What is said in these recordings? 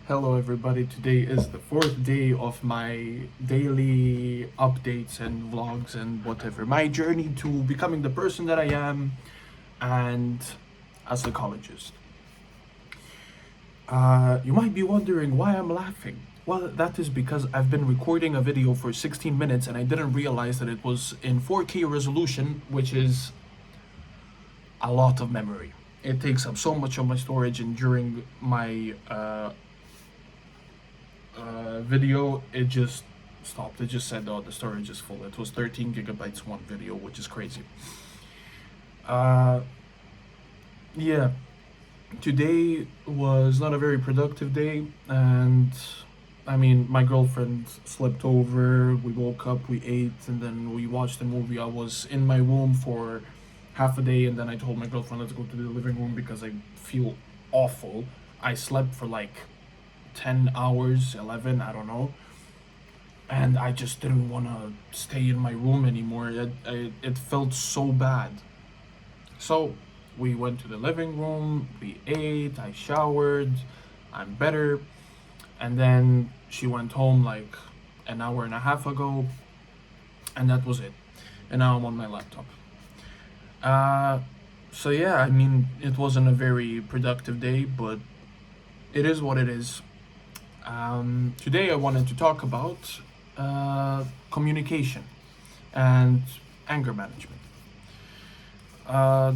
Hello everybody, today is the fourth day of my daily updates and vlogs and whatever. My journey to becoming the person that I am and a psychologist. You might be wondering why I'm laughing. Well, that is because I've been recording a video for 16 minutes and I didn't realize that it was in 4K resolution, which is a lot of memory. It takes up so much of my storage, and during my video, it just stopped. It just said, "Oh, the storage is full." It was 13 gigabytes one video, which is crazy. Uh, yeah, today was not a very productive day, and I mean, my girlfriend slept over. We woke up, we ate, and then we watched a movie. I was in my room for half a day, and then I told my girlfriend, "Let's go to the living room because I feel awful." I slept for like 10 hours, 11, I don't know. And I just didn't want to stay in my room anymore. It felt so bad. So we went to the living room, we ate, I showered, I'm better. And then she went home like an hour and a half ago, and that was it. And now I'm on my laptop. Uh, so yeah, I mean, it wasn't a very productive day, but it is what it is. Today I wanted to talk about communication and anger management. Uh,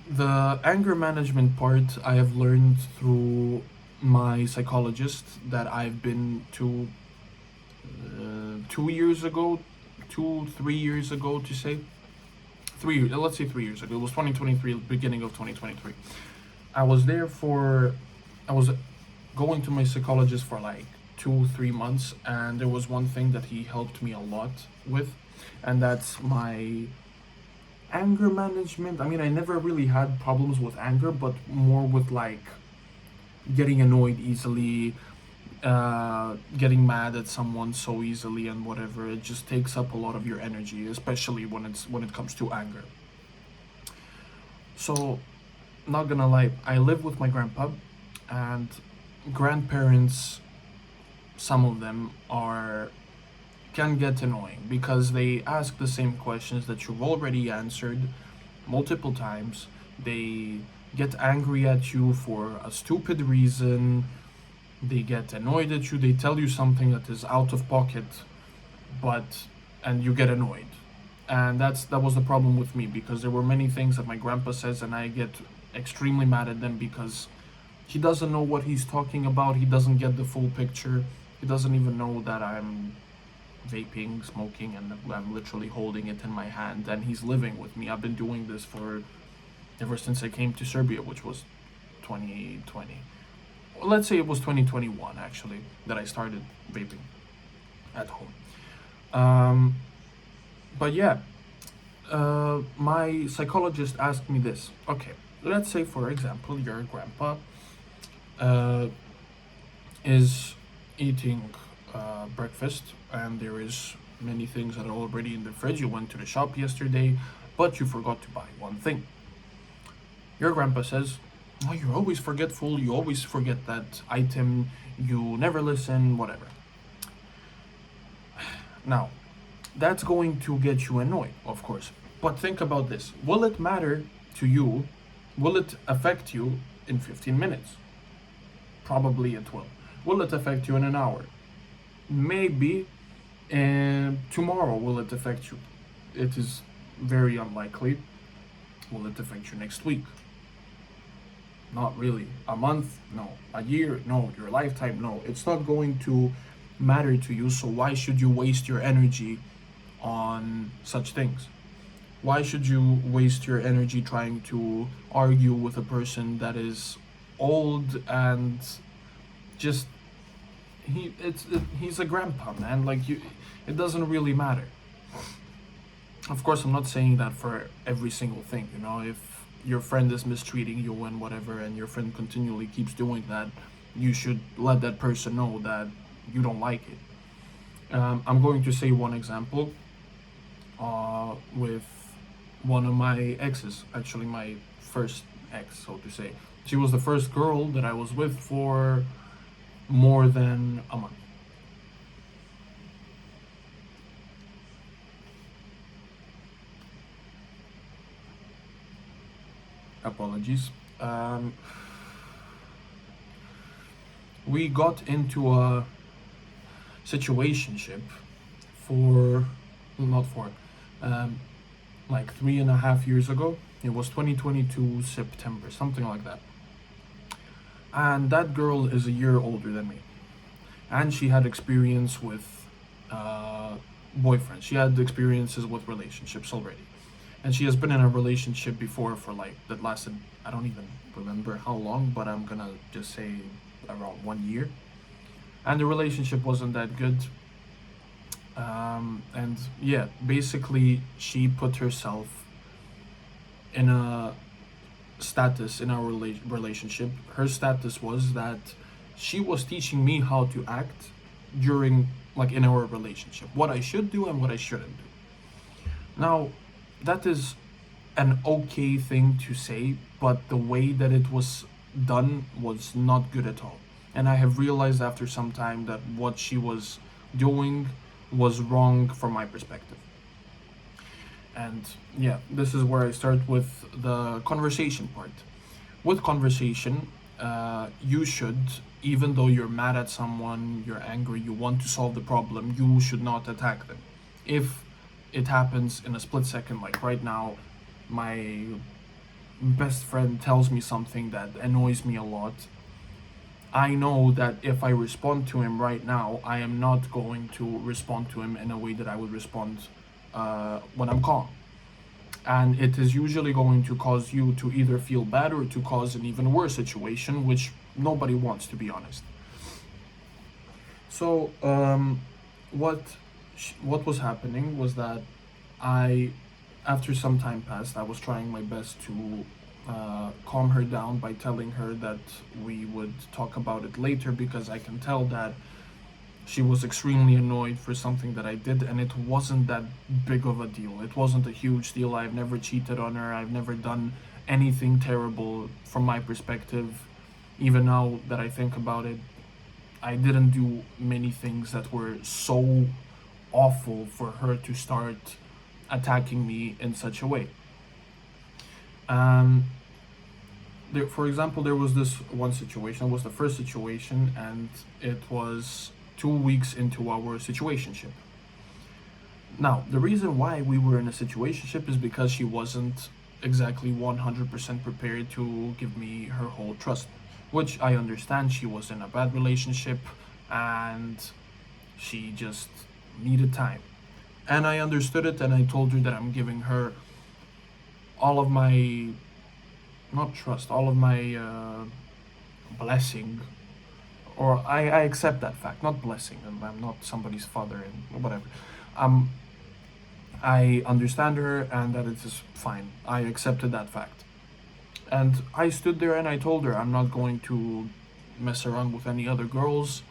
the anger management part I have learned through my psychologist that I've been to 2 years ago, 3 years ago to say. 3 years, let's say 3 years ago. It was 2023, beginning of 2023. I was there for, I was going to my psychologist for like 2 3 months, and there was one thing that he helped me a lot with, and that's my anger management. I mean, I never really had problems with anger, but more with like getting annoyed easily, getting mad at someone so easily, and whatever. It just takes up a lot of your energy, especially when it comes to anger. So, not gonna lie, I live with my grandpa, and grandparents, some of them are can get annoying because they ask the same questions that you've already answered multiple times. They get angry at you for a stupid reason. They get annoyed at you. They tell you something that is out of pocket, but and you get annoyed. And that was the problem with me, because there were many things that my grandpa says and I get extremely mad at them because he doesn't know what he's talking about. He doesn't get the full picture. He doesn't even know that I'm vaping, smoking, and I'm literally holding it in my hand. And he's living with me. I've been doing this for ever since I came to Serbia, which was 2020. Let's say it was 2021 actually that I started vaping at home. Um, but yeah, my psychologist asked me this. Okay, let's say for example your grandpa uh, is eating breakfast, and there is many things that are already in the fridge. You went to the shop yesterday, but you forgot to buy one thing. Your grandpa says, "Oh, you're always forgetful. You always forget that item. You never listen. Whatever." Now, that's going to get you annoyed, of course. But think about this: will it matter to you? Will it affect you in 15 minutes? Probably it will. Will it affect you in an hour? Maybe. And tomorrow, will it affect you? It is very unlikely. Will it affect you next week? Not really. A month? No. A year? No. Your lifetime? No. It's not going to matter to you, so why should you waste your energy on such things? Why should you waste your energy trying to argue with a person that is old and just he's a grandpa, man. Like you, it doesn't really matter. Of course, I'm not saying that for every single thing. You know, if your friend is mistreating you and whatever, and your friend continually keeps doing that, you should let that person know that you don't like it. I'm going to say one example with one of my exes, actually my first ex, so to say. She was the first girl that I was with for more than a month. Apologies. Um, we got into a situationship for not for um, like 3.5 years ago. It was 2022 September, something like that. And that girl is a year older than me, and she had experience with uh, boyfriends. She had experiences with relationships already, and she has been in a relationship before for like that lasted, I don't even remember how long, but I'm gonna just say around 1 year. And the relationship wasn't that good. And yeah, basically she put herself in a status in our relationship. Her status was that she was teaching me how to act during, like, in our relationship, what I should do and what I shouldn't do. Now, that is an okay thing to say, but the way that it was done was not good at all. And I have realized after some time that what she was doing was wrong from my perspective. And yeah, this is where I start with the conversation part. With conversation, you should, even though you're mad at someone, you're angry, you want to solve the problem, you should not attack them. If it happens in a split second, like right now, my best friend tells me something that annoys me a lot, I know that if I respond to him right now, I am not going to respond to him in a way that I would respond when I'm calm. And it is usually going to cause you to either feel bad or to cause an even worse situation, which nobody wants, to be honest. So, what what was happening was that I, after some time passed, I was trying my best to calm her down by telling her that we would talk about it later, because I can tell that she was extremely annoyed for something that I did, and it wasn't that big of a deal. It wasn't a huge deal. I've never cheated on her. I've never done anything terrible from my perspective. Even now that I think about it, I didn't do many things that were so awful for her to start attacking me in such a way. Um, for example, there was this one situation. It was the first situation, and it was 2 weeks into our situationship. Now, the reason why we were in a situationship is because she wasn't exactly 100% prepared to give me her whole trust, which I understand. She was in a bad relationship and she just needed time. And I understood it, and I told her that I'm giving her all of my, not trust, all of my blessing, or I accept that fact, not blessing. I'm not somebody's father and whatever. Um, I understand her, and that it is fine. I accepted that fact. And I stood there and I told her I'm not going to mess around with any other girls.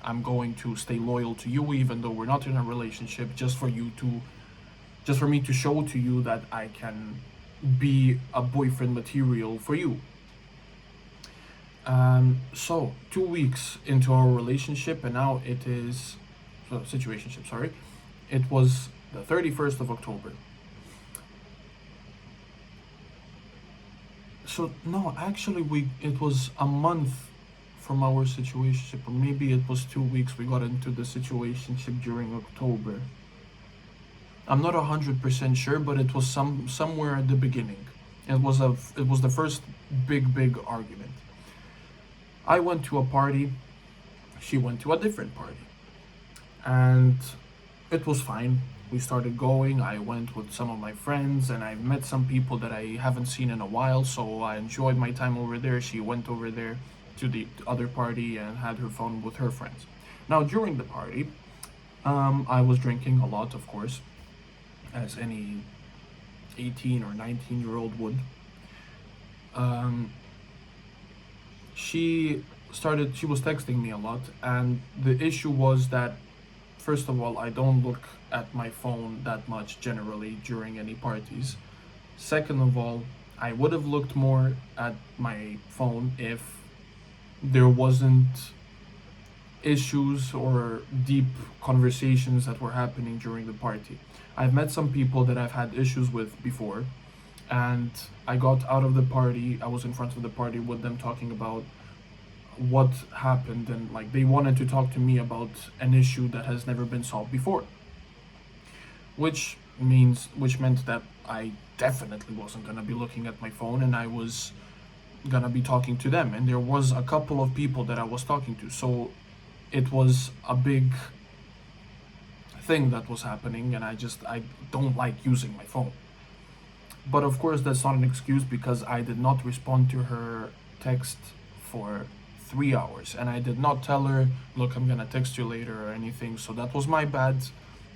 I'm going to stay loyal to you even though we're not in a relationship, just for me to show to you that I can be a boyfriend material for you. So 2 weeks into our relationship, and now it is, so situationship, sorry. It was the 31st of October. So no, actually, we it was a month from our situationship, or maybe it was 2 weeks. We got into the situationship during October. I'm not 100% sure, but it was somewhere at the beginning. It was the first big argument. I went to a party. She went to a different party, and it was fine. We started going. I went with some of my friends, and I met some people that I haven't seen in a while. So I enjoyed my time over there. She went over there to the other party and had her fun with her friends. Now during the party, I was drinking a lot, of course, as any 18 or 19-year-old would. Um, she was texting me a lot, and the issue was that, first of all, I don't look at my phone that much generally during any parties. Second of all, I would have looked more at my phone if there wasn't issues or deep conversations that were happening during the party. I've met some people that I've had issues with before, and I got out of the party. I was in front of the party with them talking about what happened, and like they wanted to talk to me about an issue that has never been solved before, which meant that I definitely wasn't gonna be looking at my phone, and I was gonna be talking to them. And there was a couple of people that I was talking to, so it was a big thing that was happening, and I don't like using my phone. But of course, that's not an excuse because I did not respond to her text for 3 hours, and I did not tell her, "Look, I'm gonna text you later" or anything. So that was my bad,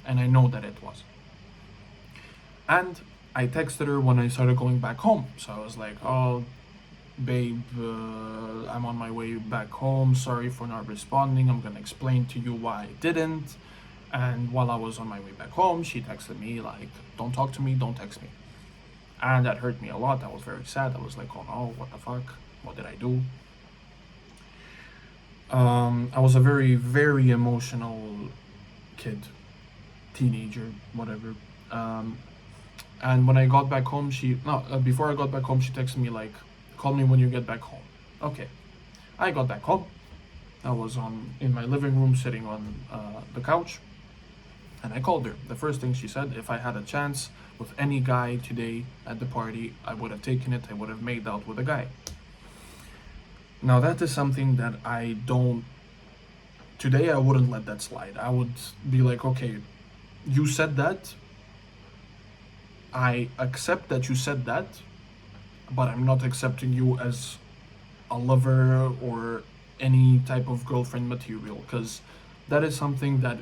and I know that it was. And I texted her when I started going back home. So I was like, "Oh, babe, I'm on my way back home. Sorry for not responding. I'm gonna explain to you why I didn't." And while I was on my way back home, she texted me like, "Don't talk to me, don't text me." And that hurt me a lot. I was very sad. I was like, "Oh no, what the fuck? What did I do?" I was a very, very emotional kid, teenager, whatever. And when I got back home, before I got back home, she texted me like, "Call me when you get back home." Okay, I got back home. I was in my living room, sitting on the couch, and I called her. The first thing she said, if I had a chance with any guy today at the party, I would have taken it. I would have made out with a guy. Now that is something that I don't. Today I wouldn't let that slide. I would be like, okay, you said that. I accept that you said that, but I'm not accepting you as a lover or any type of girlfriend material, because that is something that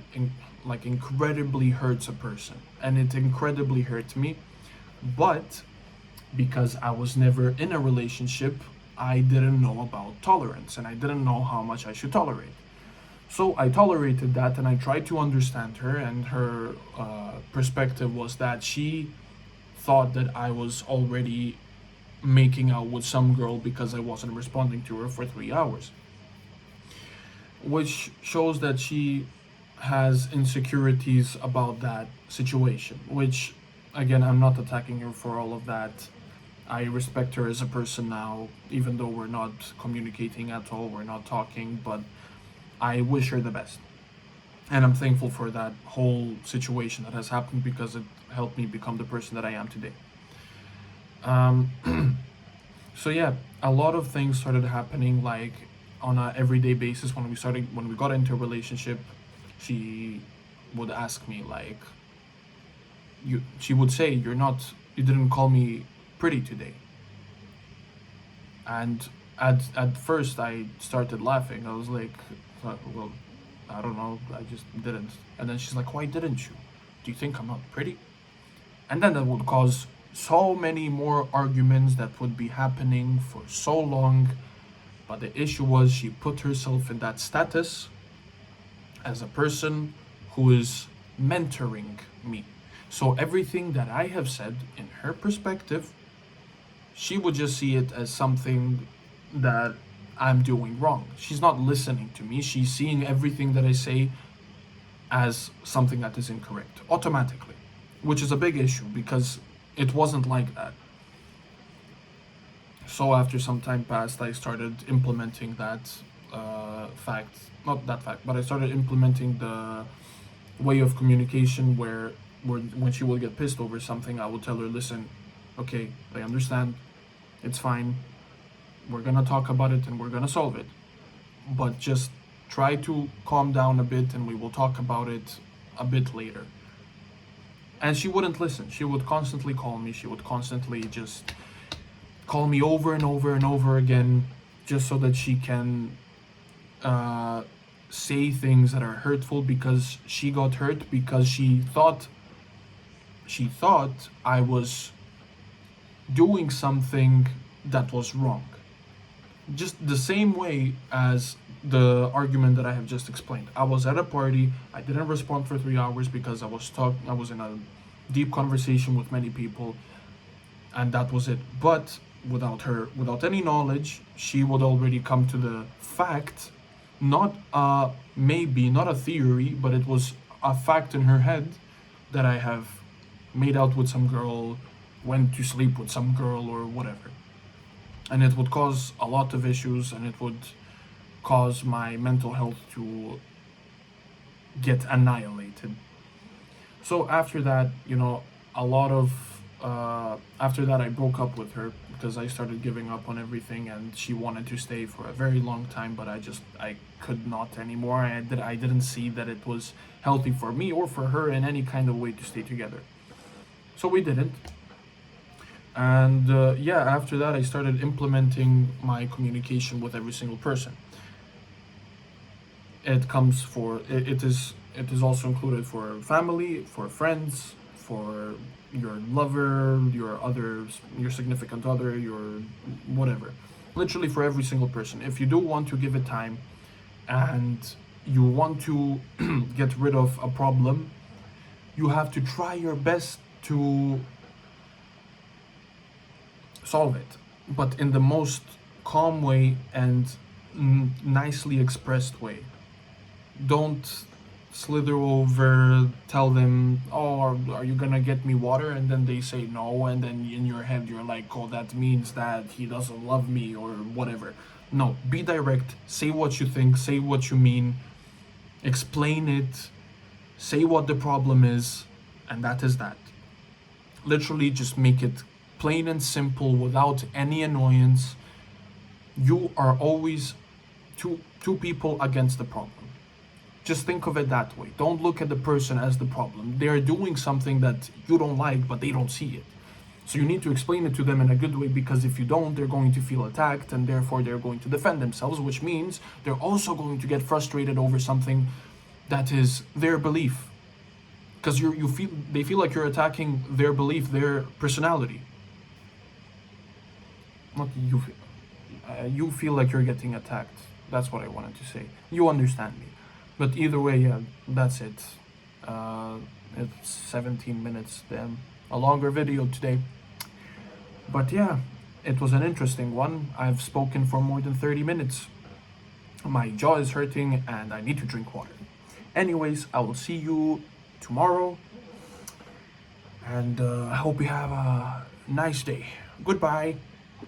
incredibly hurts a person, and it incredibly hurt me. But because I was never in a relationship, I didn't know about tolerance, and I didn't know how much I should tolerate. So I tolerated that, and I tried to understand her, and her perspective was that she thought that I was already making out with some girl because I wasn't responding to her for 3 hours, which shows that she has insecurities about that situation. Which, again, I'm not attacking her for all of that. I respect her as a person now, even though we're not communicating at all, we're not talking, but I wish her the best. And I'm thankful for that whole situation that has happened because it helped me become the person that I am today. So yeah, a lot of things started happening like on a everyday basis when we got into a relationship. She would ask me like, she would say, you didn't call me pretty today." And at first I started laughing. I was like, "Well, I don't know, I just didn't." And then she's like, "Why didn't you? Do you think I'm not pretty?" And then that would cause so many more arguments that would be happening for so long. But the issue was she put herself in that status as a person who is mentoring me. So everything that I have said in her perspective, she would just see it as something that I'm doing wrong. She's not listening to me. She's seeing everything that I say as something that is incorrect automatically, which is a big issue because it wasn't like that. So after some time passed, I started implementing that not that fact, but I started implementing the way of communication where when she would get pissed over something, I would tell her, "Listen, okay, I understand, it's fine, we're gonna talk about it and we're gonna solve it, but just try to calm down a bit and we will talk about it a bit later." And she wouldn't listen. She would constantly call me. She would constantly just call me over and over and over again, just so that she can say things that are hurtful, because she got hurt because she thought I was doing something that was wrong. Just the same way as the argument that I have just explained. I was at a party, I didn't respond for 3 hours because I was in a deep conversation with many people, and that was it. But without any knowledge, she would already come to the fact not maybe not a theory, but it was a fact in her head that I have made out with some girl, went to sleep with some girl, or whatever. And it would cause a lot of issues, and it would cause my mental health to get annihilated. So after that, a lot of after that, I broke up with her because I started giving up on everything, and she wanted to stay for a very long time, but I could not anymore. I didn't see that it was healthy for me or for her in any kind of way to stay together. So we didn't. And yeah, after that, I started implementing my communication with every single person. It is also included for family, for friends, for your lover, your significant other, your whatever. Literally for every single person. If you do want to give it time and you want to get rid of a problem, you have to try your best to solve it, but in the most calm way and nicely expressed way. Don't slither over, tell them, oh, are you gonna get me water? And then they say no, and then in your head you're like, oh, that means that he doesn't love me or whatever. No, be direct, say what you think, say what you mean, explain it, say what the problem is, and that is that. Literally, just make it plain and simple without any annoyance. You are always two people against the problem. Just think of it that way. Don't look at the person as the problem. They are doing something that you don't like, but they don't see it. So you need to explain it to them in a good way, because if you don't, they're going to feel attacked, and therefore they're going to defend themselves, which means they're also going to get frustrated over something that is their belief. Because they feel like you're attacking their belief, their personality. Not you. You feel like you're getting attacked. That's what I wanted to say. You understand me. But either way, yeah, that's it. It's 17 minutes, then a longer video today. But yeah, it was an interesting one. I've spoken for more than 30 minutes. My jaw is hurting and I need to drink water. Anyways, I will see you tomorrow. And I hope you have a nice day. Goodbye.